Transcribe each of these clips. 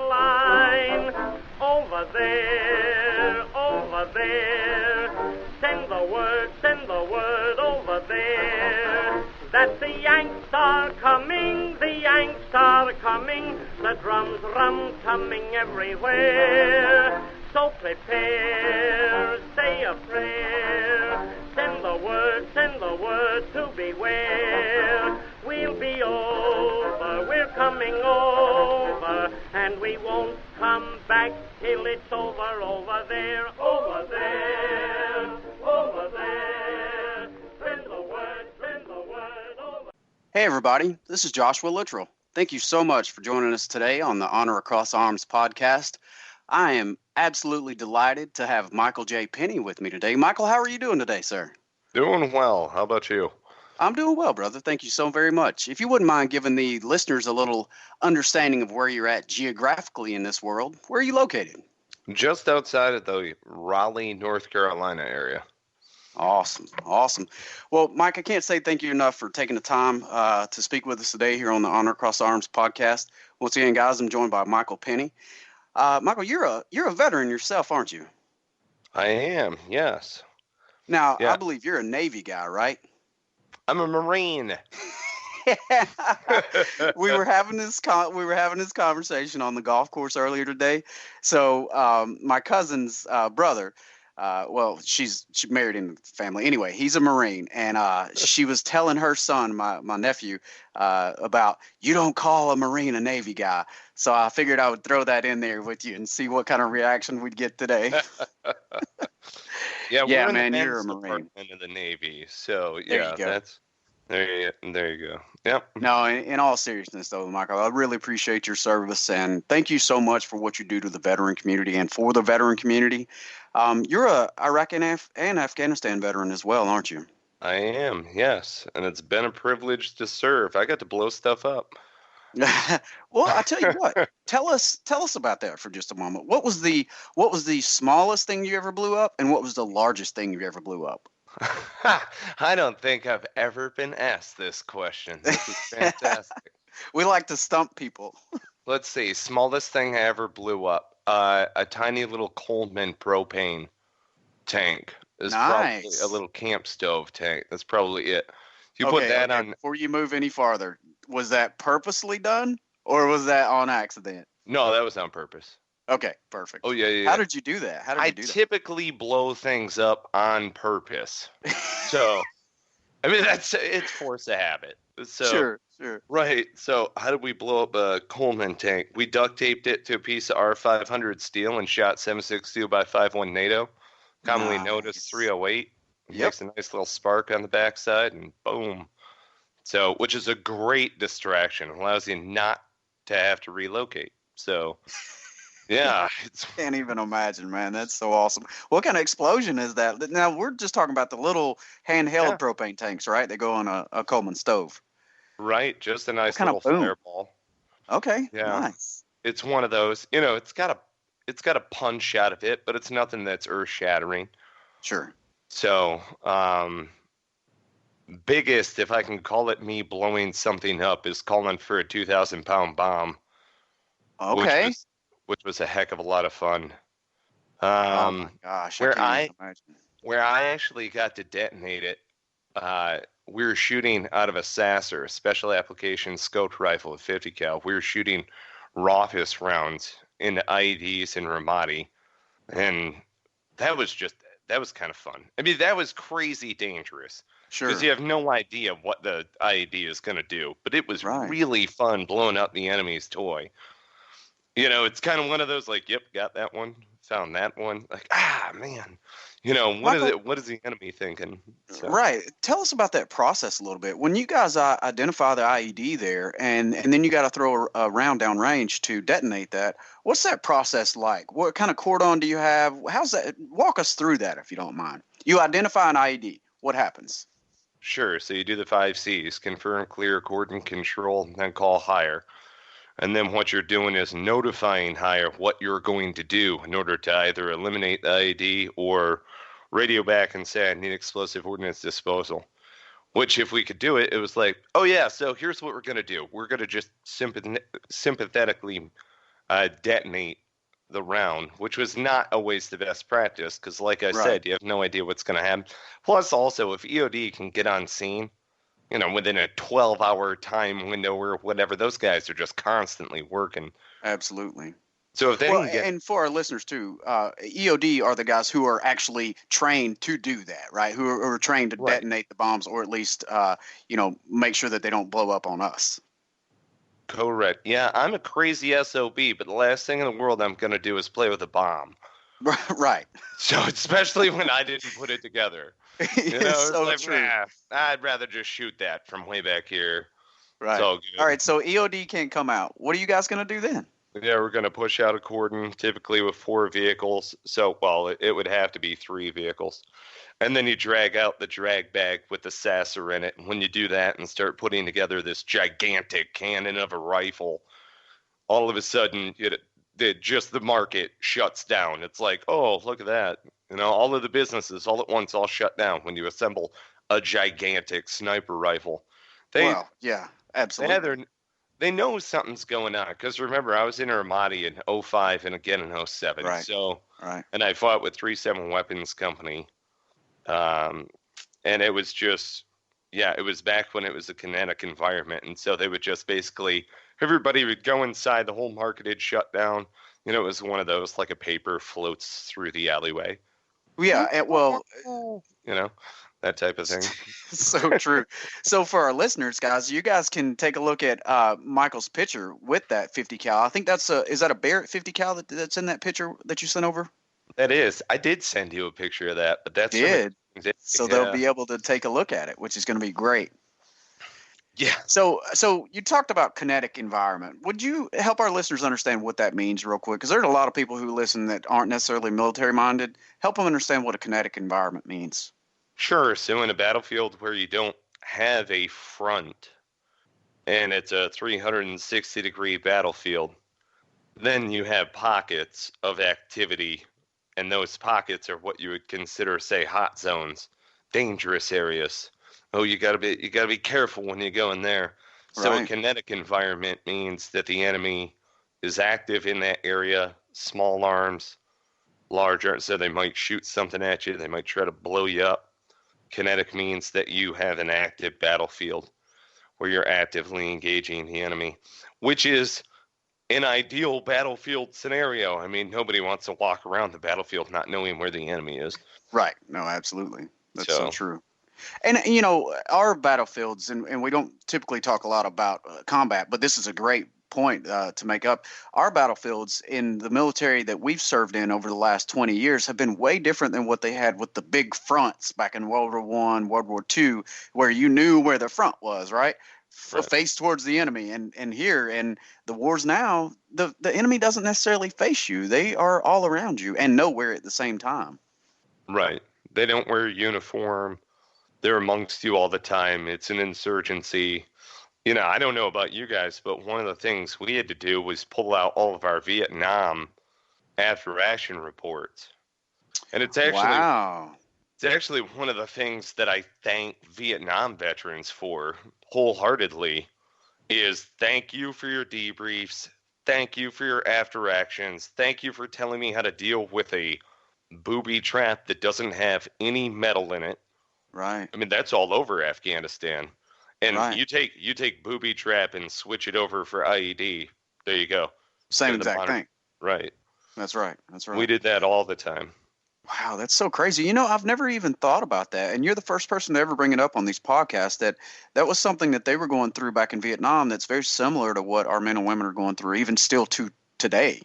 Line over there, over there. Send the word over there. That the Yanks are coming, the Yanks are coming. The drums rum-tumming everywhere. So prepare, say a prayer. Send the word to beware. We'll be over, we're coming over, and we won't come back till it's over, over there, over there, over there. Send the word over. Hey everybody, this is Joshua Littrell. Thank you so much for joining us today on the Honor Across Arms podcast. I am absolutely delighted to have Michael J. Penney with me today. Michael, how are you doing today, sir? Doing well. How about you? I'm doing well, brother. Thank you so very much. If you wouldn't mind giving the listeners a little understanding of where you're at geographically in this world, where are you located? Just outside of the Raleigh, North Carolina area. Awesome. Awesome. Well, Mike, I can't say thank you enough for taking the time to speak with us today here on the Honor Across Arms podcast. Once again, guys, I'm joined by Michael Penney. Michael, you're a veteran yourself, aren't you? I am, yes. Now, Yeah. I believe you're a Navy guy, right? I'm a Marine. we were having this conversation on the golf course earlier today. So my cousin's brother, she married in the family. Anyway, he's a Marine, and she was telling her son, my nephew, about you don't call a Marine a Navy guy. So I figured I would throw that in there with you and see what kind of reaction we'd get today. Yeah, Yeah, we're man, in the you're men's a Marine. department of the Navy. So There yeah, you go. there you go. Yep. No, in all seriousness, though, Michael, I really appreciate your service, and thank you so much for what you do to the veteran community and for the veteran community. You're a Iraq and Afghanistan veteran as well, aren't you? I am, yes. And it's been a privilege to serve. I got to blow stuff up. Well, I tell you what, tell us about that for just a moment. What was the smallest thing you ever blew up, and what was the largest thing you ever blew up? I don't think I've ever been asked this question. This is fantastic. We like to stump people. Let's see. Smallest thing I ever blew up. A tiny little Coleman propane tank. Is Nice. probably a little camp stove tank. That's probably it. You put that on. Before you move any farther, was that purposely done, or was that on accident? No, that was on purpose. Okay, perfect. Oh, yeah. How did you do that? I typically blow things up on purpose. So, I mean, it's force of habit. So, Sure. Right. So how did we blow up a Coleman tank? We duct taped it to a piece of R500 steel and shot 7.62 by 5.1 NATO, commonly known as 308. It Yep. makes a nice little spark on the backside, and boom. So, which is a great distraction. It allows you not to have to relocate. So, yeah. Can't even imagine, man. That's so awesome. What kind of explosion is that? Now, we're just talking about the little handheld propane tanks, right? They go on a Coleman stove. Right. Just a nice kind of little boom? fireball. Okay, Yeah. nice. It's one of those, it's got a punch out of it, but it's nothing that's earth shattering. Sure. So, biggest, if I can call it me blowing something up, is calling for a 2,000-pound bomb. Okay. Which was a heck of a lot of fun. Oh my gosh. where I can't even imagine. Where I actually got to detonate it, we were shooting out of a Sasser, a special application scoped rifle with 50 cal. We were shooting Raucous rounds into IEDs in Ramadi, and that was kind of fun. I mean, that was crazy dangerous. Sure. Because you have no idea what the IED is going to do. But it was really fun blowing up the enemy's toy. It's kind of one of those like, yep, got that one, found that one. Like, man. What is the enemy thinking? So. Right. Tell us about that process a little bit. When you guys identify the IED there, and then you got to throw a round down range to detonate that, what's that process like? What kind of cordon do you have? How's that? Walk us through that, if you don't mind. You identify an IED. What happens? Sure. So you do the 5 C's: confirm, clear, coordinate, control, and then call higher. And then what you're doing is notifying higher what you're going to do in order to either eliminate the IED or radio back and say, I need explosive ordnance disposal. Which, if we could do it, it was like, oh, yeah, so here's what we're going to do. We're going to just sympathetically detonate the round, which was not always the best practice because, like I said, you have no idea what's going to happen. Plus, also, if EOD can get on scene, within a 12-hour time window or whatever, those guys are just constantly working. Absolutely. So if they can get... And for our listeners too, EOD are the guys who are actually trained to do that, right? Who are trained to detonate the bombs, or at least, make sure that they don't blow up on us. Correct. Yeah, I'm a crazy SOB, but the last thing in the world I'm going to do is play with a bomb. Right. So especially when I didn't put it together. It's so like, true. I'd rather just shoot that from way back here. Right. It's all good. All right, so EOD can't come out. What are you guys going to do then? Yeah, we're going to push out a cordon, typically with 4 vehicles. So, it would have to be 3 vehicles. And then you drag out the drag bag with the sasser in it. And when you do that and start putting together this gigantic cannon of a rifle, all of a sudden, just the market shuts down. It's like, oh, look at that. All of the businesses all at once all shut down when you assemble a gigantic sniper rifle. Yeah, absolutely. They know something's going on. Because remember, I was in Ramadi in 2005 and again in 2007. Right. So, right. And I fought with 37 Weapons Company. And it was just, it was back when it was a kinetic environment. And so they would just basically, everybody would go inside, the whole market had shut down. It was one of those, like a paper floats through the alleyway. Yeah, that type of thing. So true. So for our listeners, guys, you guys can take a look at Michael's picture with that 50 cal. I think is that a Barrett 50 cal that's in that picture that you sent over? That is. I did send you a picture of that, but that's so they'll be able to take a look at it, which is going to be great. Yeah. So you talked about kinetic environment. Would you help our listeners understand what that means real quick? Because there's a lot of people who listen that aren't necessarily military minded. Help them understand what a kinetic environment means. Sure. So in a battlefield where you don't have a front and it's a 360-degree battlefield, then you have pockets of activity, and those pockets are what you would consider, say, hot zones, dangerous areas. Oh, you gotta be careful when you go in there. So a kinetic environment means that the enemy is active in that area, small arms, large arms, so they might shoot something at you, they might try to blow you up. Kinetic means that you have an active battlefield where you're actively engaging the enemy, which is an ideal battlefield scenario. I mean, nobody wants to walk around the battlefield not knowing where the enemy is. Right. No, absolutely. That's so true. And, our battlefields, and we don't typically talk a lot about combat, but this is a great point to make up. Our battlefields in the military that we've served in over the last 20 years have been way different than what they had with the big fronts back in World War I, World War II, where you knew where the front was, right? Face towards the enemy. And here in the wars now, the enemy doesn't necessarily face you. They are all around you and nowhere at the same time. Right. They don't wear a uniform. They're amongst you all the time. It's an insurgency. I don't know about you guys, but one of the things we had to do was pull out all of our Vietnam after action reports. And it's actually one of the things that I thank Vietnam veterans for wholeheartedly is thank you for your debriefs. Thank you for your after actions. Thank you for telling me how to deal with a booby trap that doesn't have any metal in it. Right. I mean, that's all over Afghanistan. And you take booby trap and switch it over for IED. There you go. Same exact thing. Right. That's right. We did that all the time. Wow, that's so crazy. I've never even thought about that. And you're the first person to ever bring it up on these podcasts, that was something that they were going through back in Vietnam that's very similar to what our men and women are going through, even still to today.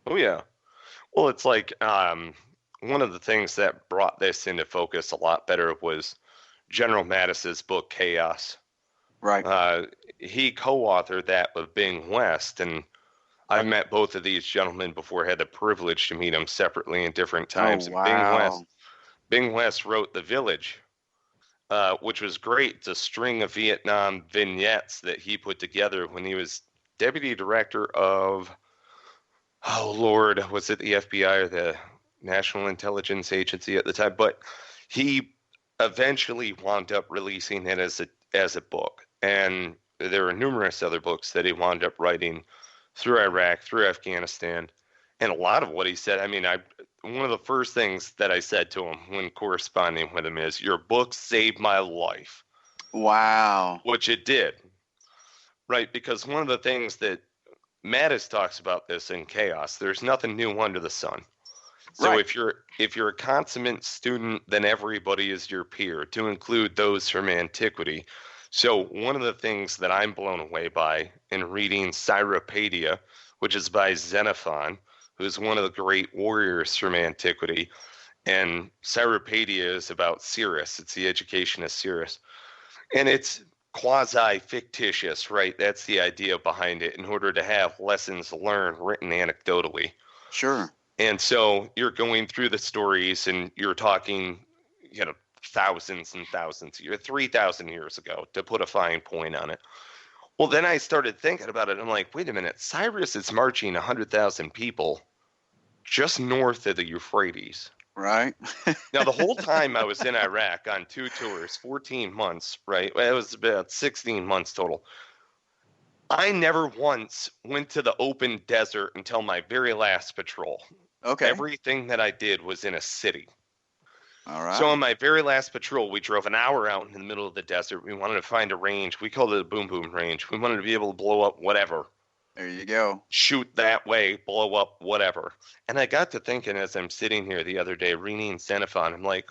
Oh, yeah. Well, it's like one of the things that brought this into focus a lot better was General Mattis's book, Chaos. Right. He co-authored that with Bing West, and I've met both of these gentlemen before. I had the privilege to meet them separately in different times. Oh, wow. And Bing West wrote The Village, which was great. It's a string of Vietnam vignettes that he put together when he was deputy director of, was it the FBI or the National Intelligence Agency at the time? But he eventually wound up releasing it as a book. And there were numerous other books that he wound up writing through Iraq, through Afghanistan, and a lot of what he said. I mean, one of the first things that I said to him when corresponding with him is, "Your book saved my life." Wow. Which it did, right? Because one of the things that Mattis talks about this in Chaos, there's nothing new under the sun. So Right. if you're a consummate student, then everybody is your peer, to include those from antiquity. So one of the things that I'm blown away by in reading Cyropaedia, which is by Xenophon, who's one of the great warriors from antiquity, and Cyropaedia is about Cyrus. It's the education of Cyrus. And it's quasi-fictitious, right? That's the idea behind it, in order to have lessons learned written anecdotally. Sure. And so you're going through the stories and you're talking, thousands and thousands of years, 3,000 years ago, to put a fine point on it. Well, then I started thinking about it. I'm like, wait a minute, Cyrus is marching 100,000 people just north of the Euphrates. Right. Now, the whole time I was in Iraq on 2 tours, 14 months, right? It was about 16 months total. I never once went to the open desert until my very last patrol. Okay. Everything that I did was in a city. All right. So on my very last patrol, we drove an hour out in the middle of the desert. We wanted to find a range. We called it a boom boom range. We wanted to be able to blow up whatever. There you go. Shoot that way, blow up whatever. And I got to thinking, as I'm sitting here the other day reading Xenophon, I'm like,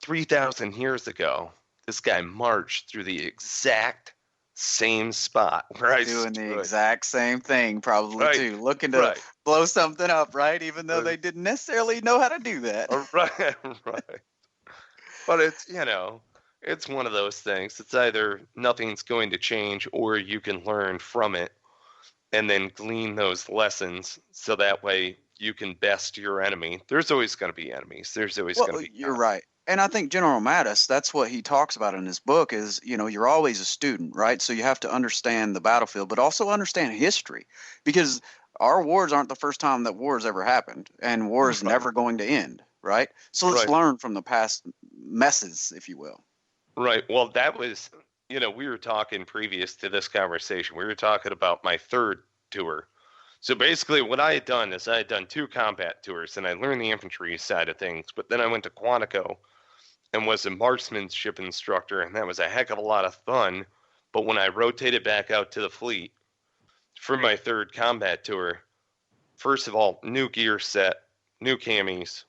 3,000 years ago, this guy marched through the exact same spot where I Doing stood. the exact same thing, probably, Right, too. Looking to right. blow something up, right? Even though Right. they didn't necessarily know how to do that. Right, right. But it's, it's one of those things. It's either nothing's going to change or you can learn from it and then glean those lessons so that way you can best your enemy. There's always going to be enemies. There's always going to be. You're right. And I think General Mattis, that's what he talks about in his book is, you're always a student, right? So you have to understand the battlefield, but also understand history, because our wars aren't the first time that wars ever happened, and war is never going to end, right? So let's learn from the past messes, if you will. Right. Well, that was, we were talking previous to this conversation. We were talking about my third tour. So basically what I had done is I had done 2 combat tours, and I learned the infantry side of things, but then I went to Quantico and was a marksmanship instructor, and that was a heck of a lot of fun. But when I rotated back out to the fleet for my third combat tour, first of all, new gear set, new camis,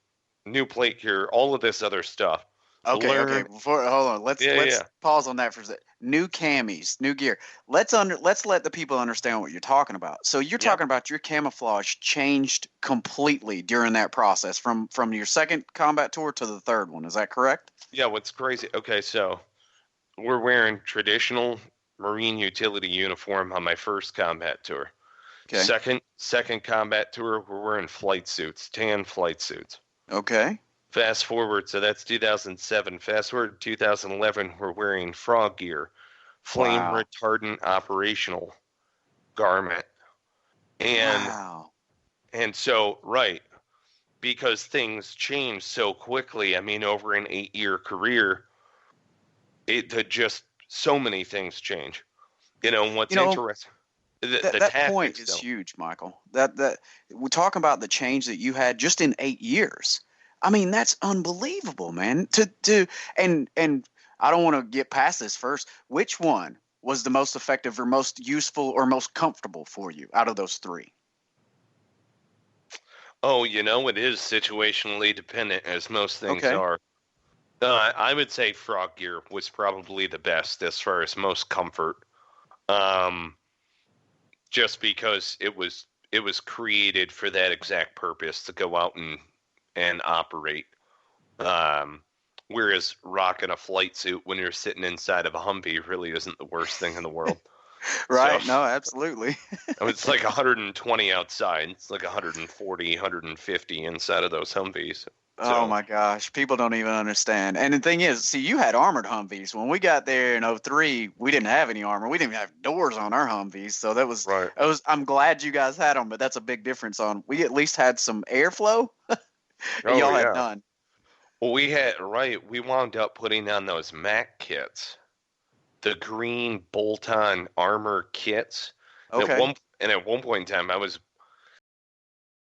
new plate gear, all of this other stuff. Okay. Hold on. Let's pause on that for a second. New camis, new gear. Let's let the people understand what you're talking about. So you're talking about your camouflage changed completely during that process from your second combat tour to the third one. Is that correct? Yeah. What's crazy? Okay, so we're wearing traditional Marine utility uniform on my first combat tour. Okay. Second combat tour, we're wearing flight suits, tan flight suits. Okay. Fast forward, so that's 2007. Fast forward to 2011, we're wearing frog gear, flame retardant operational garment. And so, right, because things change so quickly. I mean, over an 8-year career, just so many things change. What's interesting. That point is huge, Michael. That we're talking about the change that you had just in 8 years. I mean, that's unbelievable, man. And I don't want to get past this first. Which one was the most effective or most useful or most comfortable for you out of those 3? Oh, it is situationally dependent, as most things are. I would say frog gear was probably the best as far as most comfort. Just because it was created for that exact purpose, to go out and operate. Whereas rocking a flight suit when you're sitting inside of a Humvee really isn't the worst thing in the world. Right. So, no, absolutely. It's like 120 outside. It's like 140, 150 inside of those Humvees. So. Oh my gosh, people don't even understand. And the thing is, see, you had armored Humvees. When we got there in 2003, we didn't have any armor. We didn't even have doors on our Humvees. So that was, right. I'm glad you guys had them, but that's a big difference we at least had some airflow. Y'all had none. Well, we wound up putting on those MAC kits, the green bolt-on armor kits. Okay. And at one point in time, I was